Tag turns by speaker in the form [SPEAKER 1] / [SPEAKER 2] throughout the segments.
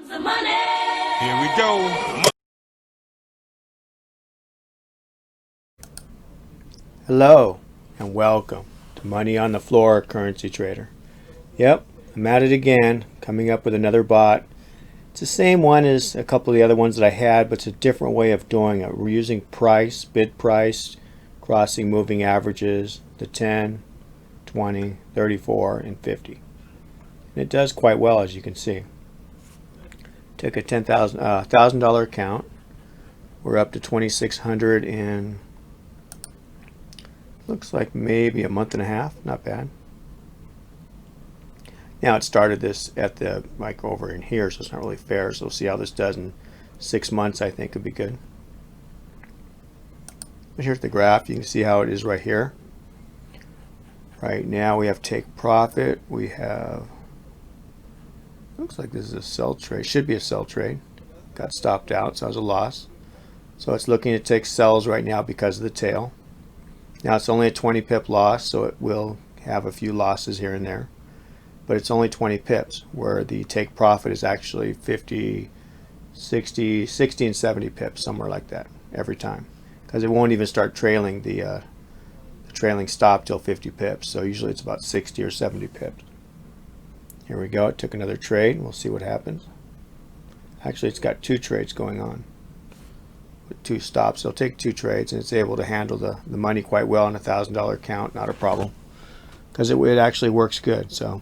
[SPEAKER 1] The money.
[SPEAKER 2] Here we go.
[SPEAKER 3] Hello and welcome to Money on the Floor Currency Trader. Yep, I'm at it again, coming up with another bot. It's the same one as a couple of the other ones that I had, but it's a different way of doing it. We're using price, bid price, crossing moving averages, the 10, 20, 34, and 50. And it does quite well, as you can see. Took a $1,000 account. We're up to 2,600 in looks like maybe a month and a half. Not bad. Now it started this at the like over in here, so it's not really fair. So we'll see how this does in 6 months. I think would be good. But here's the graph. You can see how it is right here. Right now we have take profit. We have looks like this is a sell trade. Should be a sell trade. Got stopped out, so it was a loss. So it's looking to take sells right now because of the tail. Now it's only a 20 pip loss, so it will have a few losses here and there. But it's only 20 pips, where the take profit is actually 50, 60, 60 and 70 pips, somewhere like that, every time. Because it won't even start trailing the trailing stop till 50 pips. So usually it's about 60 or 70 pips. Here we go. It took another trade. We'll see what happens. Actually, it's got two trades going on. With two stops. It'll take two trades, and it's able to handle the money quite well on a $1,000 account. Not a problem. Because it actually works good. So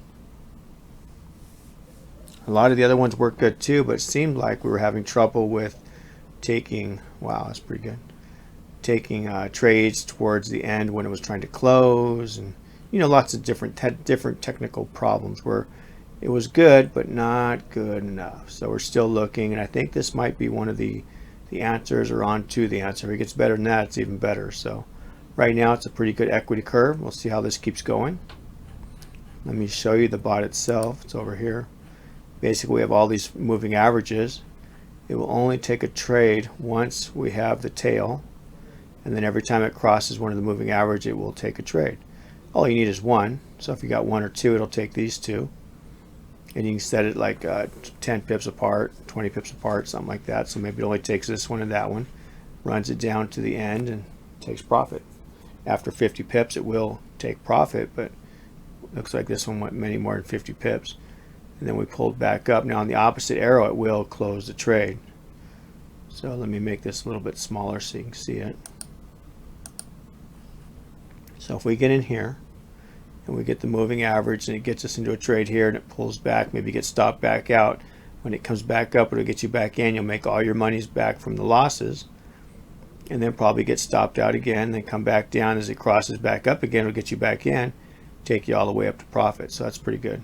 [SPEAKER 3] a lot of the other ones work good too, but it seemed like we were having trouble with taking, wow, that's pretty good, taking trades towards the end when it was trying to close, and lots of different technical problems where it was good but not good enough. So we're still looking, and I think this might be one of the answers, or on to the answer. If it gets better than that, it's even better. So right now it's a pretty good equity curve. We'll see how this keeps going. Let me show you the bot itself. It's over here. Basically, we have all these moving averages. It will only take a trade once we have the tail, and then every time it crosses one of the moving average, it will take a trade. All you need is one. So if you got one or two, it'll take these two, and you can set it like 10 pips apart, 20 pips apart, something like that. So maybe it only takes this one and that one, runs it down to the end, and takes profit. After 50 pips, it will take profit, but it looks like this one went many more than 50 pips. And then we pulled back up. Now on the opposite arrow, it will close the trade. So let me make this a little bit smaller so you can see it. So if we get in here and we get the moving average, and it gets us into a trade here, and it pulls back, maybe gets stopped back out. When it comes back up, it'll get you back in. You'll make all your monies back from the losses, and then probably get stopped out again, then come back down. As it crosses back up again, it'll get you back in, take you all the way up to profit. So that's pretty good.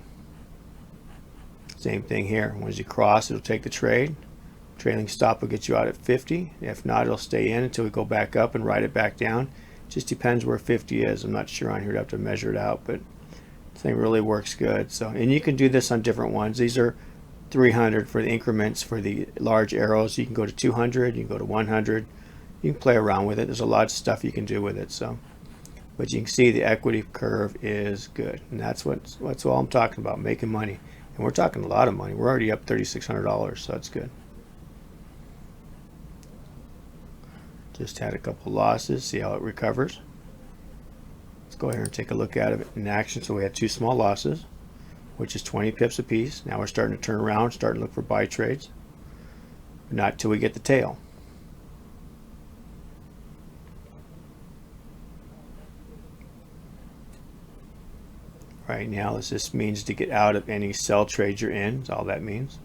[SPEAKER 3] Same thing here. Once you cross, it'll take the trade. Trailing stop will get you out at 50. If not, it'll stay in until we go back up and ride it back down. Just depends where 50 is. I'm not sure on here. I'd have to measure it out, but this thing really works good. So, and you can do this on different ones. These are 300 for the increments for the large arrows. You can go to 200. You can go to 100. You can play around with it. There's a lot of stuff you can do with it. So, but you can see the equity curve is good, and that's all I'm talking about, making money. And we're talking a lot of money. We're already up $3,600, so that's good. Just had a couple losses. See how it recovers. Let's go ahead and take a look at it in action. So we had two small losses, which is 20 pips a piece. Now we're starting to turn around, starting to look for buy trades. But not till we get the tail. Right now, this just means to get out of any sell trade you're in. That's all that means.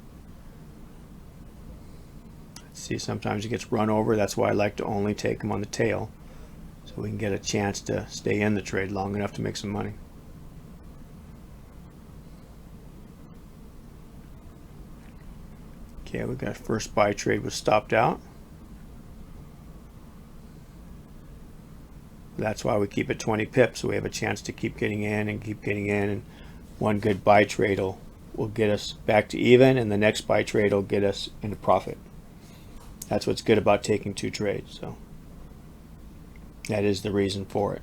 [SPEAKER 3] See, sometimes it gets run over. That's why I like to only take them on the tail, so we can get a chance to stay in the trade long enough to make some money. Okay, we got first buy trade was stopped out. That's why we keep it 20 pips, so we have a chance to keep getting in and keep getting in, and one good buy trade will get us back to even, and the next buy trade will get us into profit. That's what's good about taking two trades. So that is the reason for it.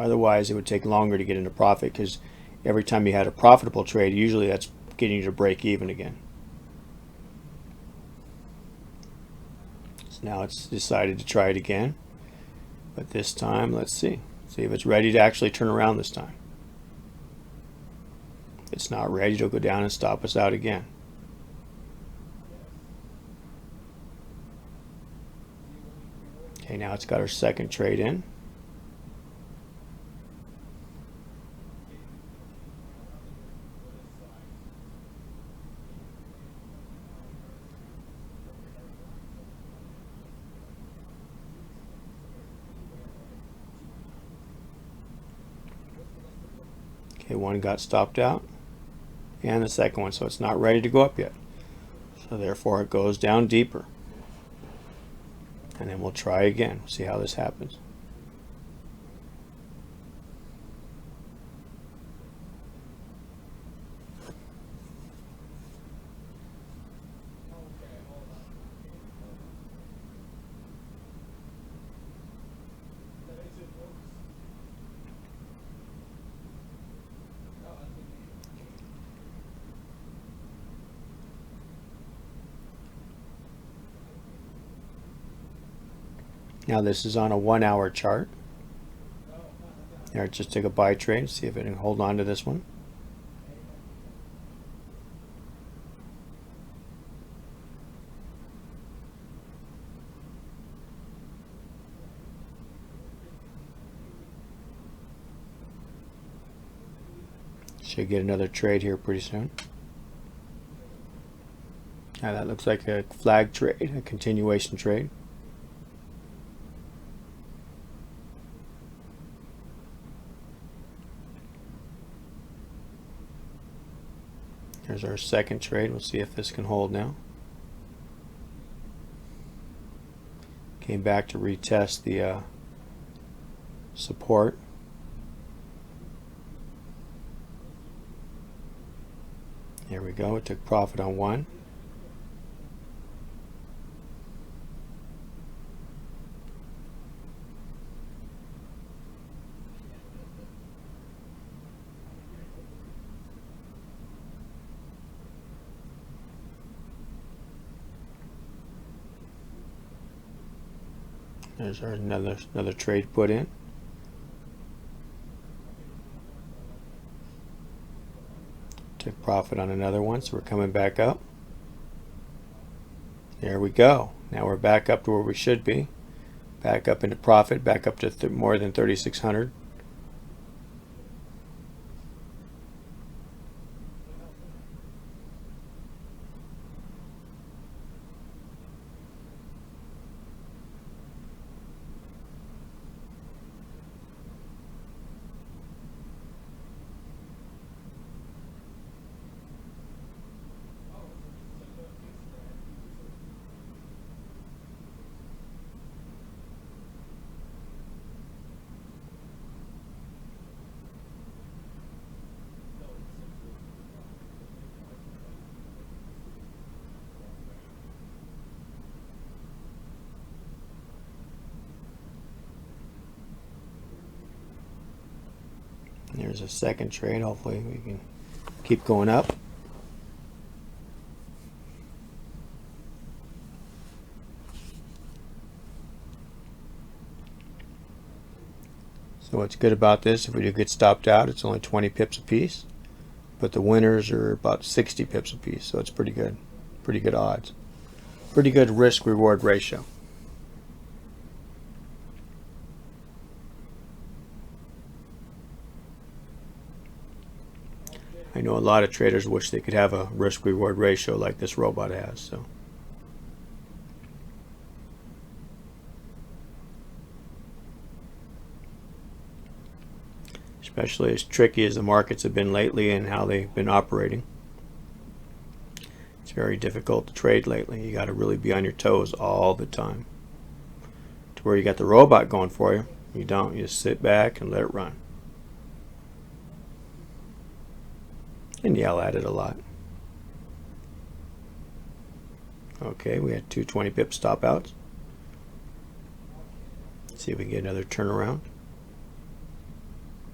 [SPEAKER 3] Otherwise, it would take longer to get into profit, because every time you had a profitable trade, usually that's getting you to break even again. So now it's decided to try it again. But this time, let's see. See if it's ready to actually turn around this time. If it's not ready, it'll go down and stop us out again. Okay, now it's got our second trade in. Okay, one got stopped out, and the second one, so it's not ready to go up yet. So therefore it goes down deeper. And then we'll try again, see how this happens. Now this is on a 1 hour chart. There, just take a buy trade, see if it can hold on to this one. Should get another trade here pretty soon. Now that looks like a flag trade, a continuation trade. There's our second trade. We'll see if this can hold now. Came back to retest the support. Here we go. It took profit on one. There's our another trade put in. Took profit on another one, so we're coming back up. There we go. Now we're back up to where we should be. Back up into profit, back up to more than 3,600. There's a second trade. Hopefully we can keep going up. So what's good about this, if we do get stopped out, it's only 20 pips a piece, but the winners are about 60 pips a piece, so it's pretty good. Pretty good odds. Pretty good risk-reward ratio. I know a lot of traders wish they could have a risk-reward ratio like this robot has. So, especially as tricky as the markets have been lately and how they've been operating, it's very difficult to trade lately. You got to really be on your toes all the time. To where you got the robot going for you, you don't. You just sit back and let it run. And yell at it a lot. Okay, we had 220 pip stop outs. Let's see if we can get another turnaround.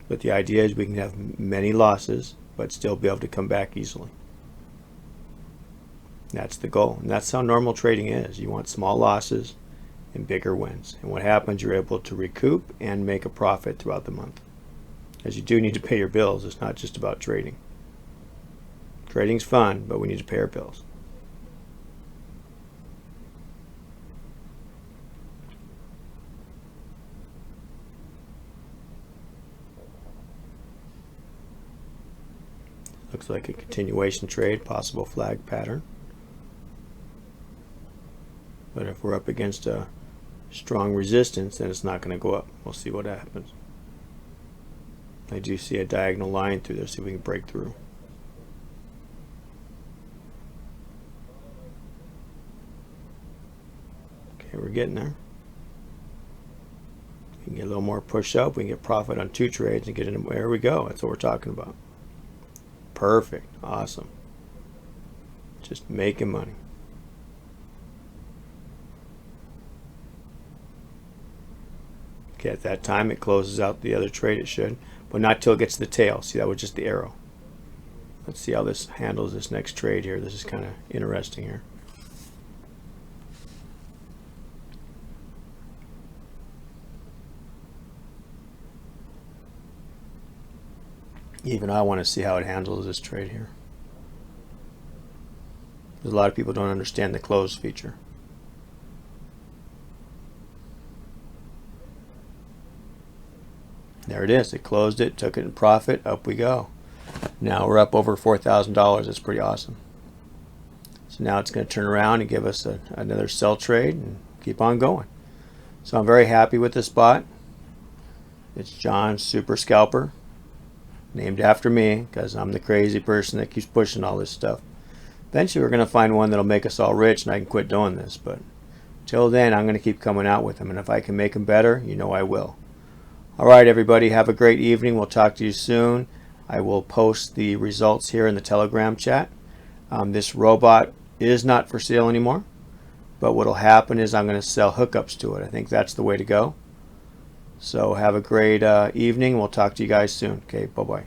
[SPEAKER 3] But the idea is we can have many losses, but still be able to come back easily. That's the goal. And that's how normal trading is. You want small losses and bigger wins. And what happens, you're able to recoup and make a profit throughout the month. As you do need to pay your bills. It's not just about trading. Trading's fun, but we need to pay our bills. Looks like a continuation trade, possible flag pattern. But if we're up against a strong resistance, then it's not going to go up. We'll see what happens. I do see a diagonal line through there, see if we can break through. Okay, we're getting there. We can get a little more push up. We can get profit on 2 trades and get in. There we go. That's what we're talking about. Perfect. Awesome. Just making money. Okay, at that time it closes out the other trade, it should, but not till it gets to the tail. See, that was just the arrow. Let's see how this handles this next trade here. This is kind of interesting here. Even I want to see how it handles this trade here. There's a lot of people don't understand the close feature. There it is. It closed it, took it in profit, up we go. Now we're up over $4,000. That's pretty awesome. So now it's going to turn around and give us another sell trade and keep on going. So I'm very happy with this spot. It's John's Super Scalper, named after me because I'm the crazy person that keeps pushing all this stuff. Eventually we're going to find one that'll make us all rich and I can quit doing this. But till then, I'm going to keep coming out with them. And if I can make them better, you know I will. All right, everybody, have a great evening. We'll talk to you soon. I will post the results here in the Telegram chat. This robot is not for sale anymore, but what will happen is I'm going to sell hookups to it. I think that's the way to go. So have a great evening. We'll talk to you guys soon. Okay, bye-bye.